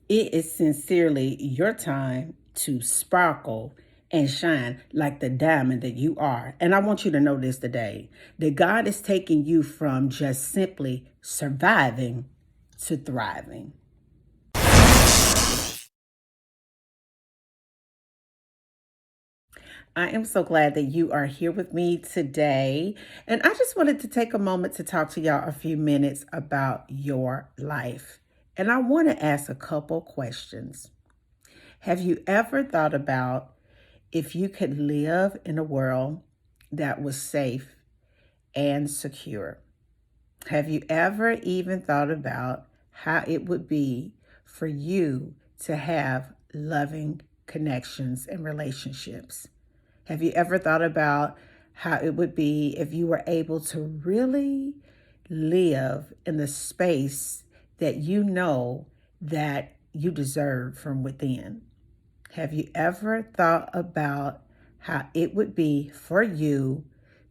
It is sincerely your time to sparkle and shine like the diamond that you are. And I want you to know this today, that God is taking you from just simply surviving to thriving. I am so glad that you are here with me today. And I just wanted to take a moment to talk to y'all a few minutes about your life. And I want to ask a couple questions. Have you ever thought about if you could live in a world that was safe and secure? Have you ever even thought about how it would be for you to have loving connections and relationships? Have you ever thought about how it would be if you were able to really live in the space that you know that you deserve from within? Have you ever thought about how it would be for you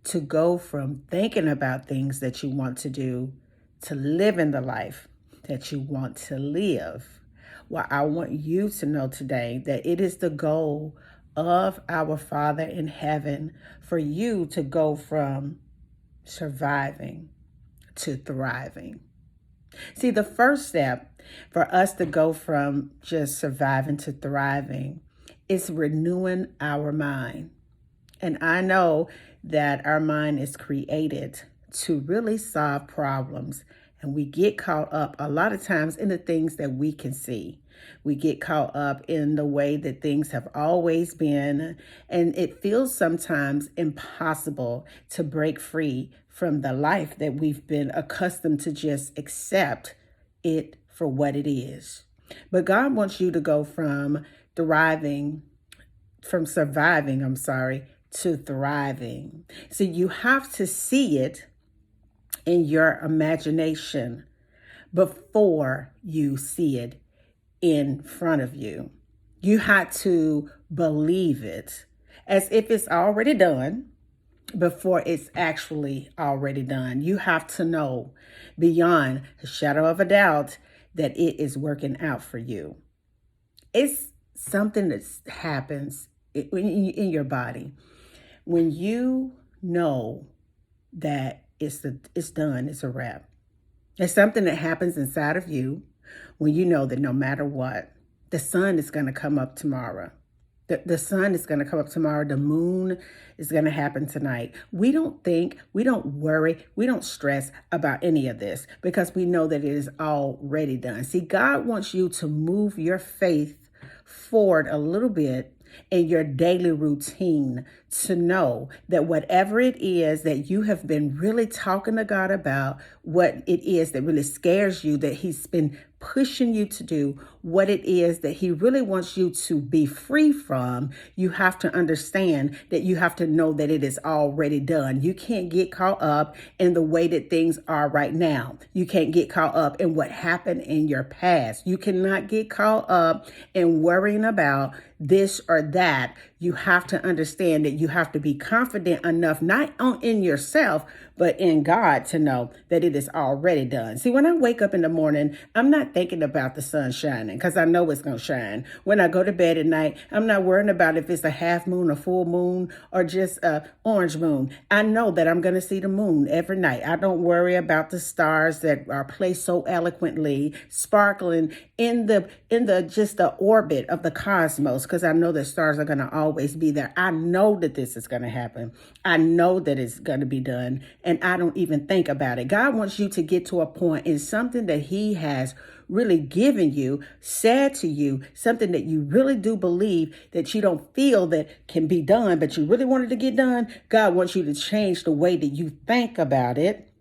to go from thinking about things that you want to do to living the life that you want to live? Well, I want you to know today that it is the goal of our Father in heaven for you to go from surviving to thriving. See, the first step for us to go from just surviving to thriving is renewing our mind. And I know that our mind is created to really solve problems. And we get caught up a lot of times in the things that we can see. We get caught up in the way that things have always been. And it feels sometimes impossible to break free from the life that we've been accustomed to just accept it for what it is. But God wants you to go from surviving, to thriving. So you have to see it in your imagination before you see it in front of you. You had to believe it as if it's already done before it's actually already done. You have to know beyond a shadow of a doubt that it is working out for you. It's something that happens in your body when you know that it's done, it's a wrap. It's something that happens inside of you when you know that no matter what, the sun is going to come up tomorrow. The sun is going to come up tomorrow. The moon is going to happen tonight. We don't think, we don't worry, we don't stress about any of this because we know that it is already done. See, God wants you to move your faith forward a little bit in your daily routine to know that whatever it is that you have been really talking to God about, what it is that really scares you, that He's been pushing you to do, what it is that He really wants you to be free from, you have to understand that you have to know that it is already done. You can't get caught up in the way that things are right now. You can't get caught up in what happened in your past. You cannot get caught up in worrying about this or that. You have to understand that you have to be confident enough, not in yourself, but in God to know that it is already done. See, when I wake up in the morning, I'm not thinking about the sun shining because I know it's going to shine. When I go to bed at night, I'm not worrying about if it's a half moon, a full moon, or just a orange moon. I know that I'm going to see the moon every night. I don't worry about the stars that are placed so eloquently, sparkling in the just the orbit of the cosmos, because I know that stars are going to always be there. I know that this is going to happen. I know that it's going to be done, and I don't even think about it. God wants you to get to a point in something that He has really given you, said to you, something that you really do believe that you don't feel that can be done, but you really wanted to get done. God wants you to change the way that you think about it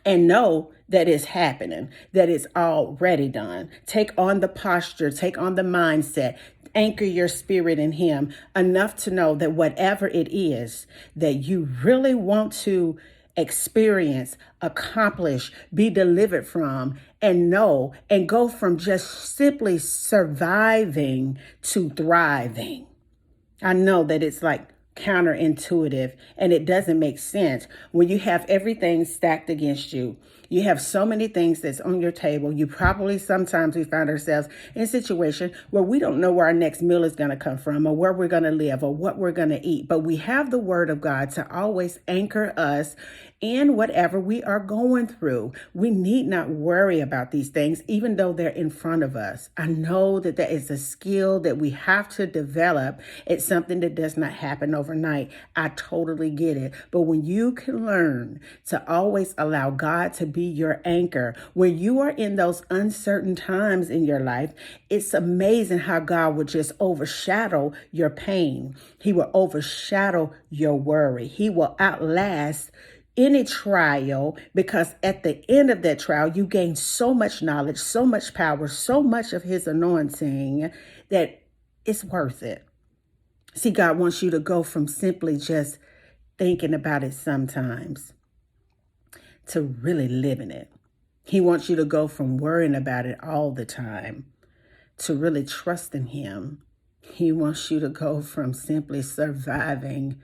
and know that it's happening, that it's already done. Take on the posture, take on the mindset, anchor your spirit in Him enough to know that whatever it is that you really want to experience, accomplish, be delivered from, and know, and go from just simply surviving to thriving. I know that it's like counterintuitive and it doesn't make sense when you have everything stacked against you. You have so many things that's on your table. You probably sometimes we find ourselves in a situation where we don't know where our next meal is going to come from or where we're going to live or what we're going to eat. But we have the word of God to always anchor us in whatever we are going through. We need not worry about these things, even though they're in front of us. I know that that is a skill that we have to develop. It's something that does not happen overnight. I totally get it. But when you can learn to always allow God to be your anchor, when you are in those uncertain times in your life, it's amazing how God will just overshadow your pain. He will overshadow your worry. He will outlast any trial, because at the end of that trial, you gain so much knowledge, so much power, so much of his anointing that it's worth it. See, God wants you to go from simply just thinking about it sometimes to really living it. He wants you to go from worrying about it all the time to really trusting him. He wants you to go from simply surviving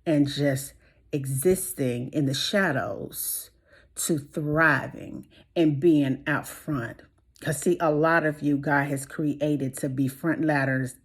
and just existing in the shadows to thriving and being out front. Because see, a lot of you, God has created to be frontliners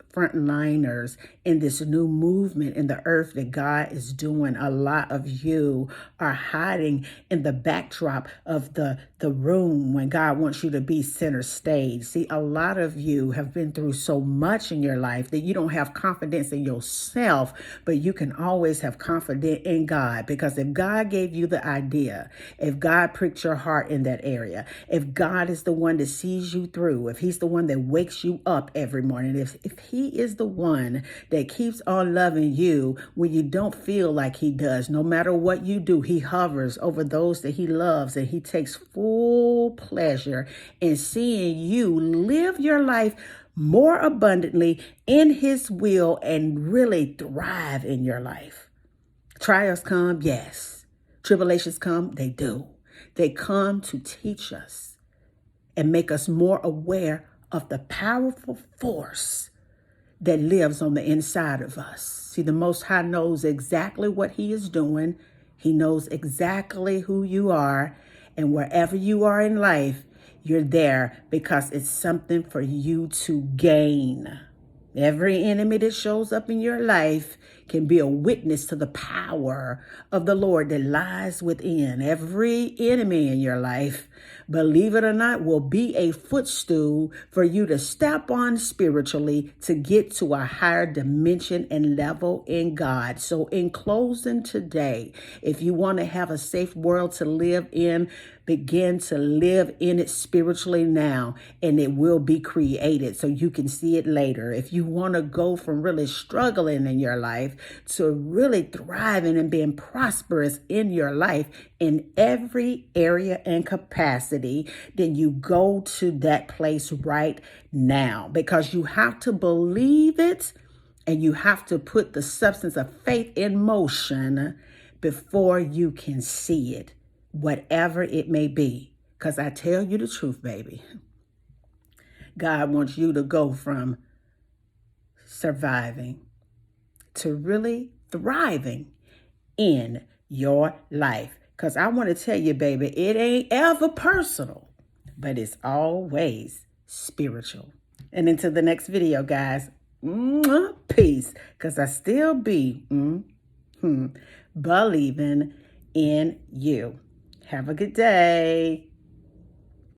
in this new movement in the earth that God is doing. A lot of you are hiding in the backdrop of the room when God wants you to be center stage. See, a lot of you have been through so much in your life that you don't have confidence in yourself, but you can always have confidence in God. Because if God gave you the idea, if God pricked your heart in that area, if God is the one that sees you through, if he's the one that wakes you up every morning, if he is the one that keeps on loving you when you don't feel like he does, no matter what you do, he hovers over those that he loves, and he takes full pleasure in seeing you live your life more abundantly in his will and really thrive in your life. Trials come, yes. Tribulations come, they do. They come to teach us and make us more aware of the powerful force that lives on the inside of us. See, the Most High knows exactly what he is doing. He knows exactly who you are. And wherever you are in life, you're there because it's something for you to gain. Every enemy that shows up in your life can be a witness to the power of the Lord that lies within. Every enemy in your life, believe it or not, will be a footstool for you to step on spiritually to get to a higher dimension and level in God. So in closing today, if you want to have a safe world to live in, begin to live in it spiritually now, and it will be created so you can see it later. If you want to go from really struggling in your life to really thriving and being prosperous in your life in every area and capacity, then you go to that place right now, because you have to believe it and you have to put the substance of faith in motion before you can see it, whatever it may be. Because I tell you the truth, baby, God wants you to go from surviving to really thriving in your life. Because I want to tell you, baby, it ain't ever personal, but it's always spiritual. And until the next video, guys, peace. Because I still be believing in you. Have a good day.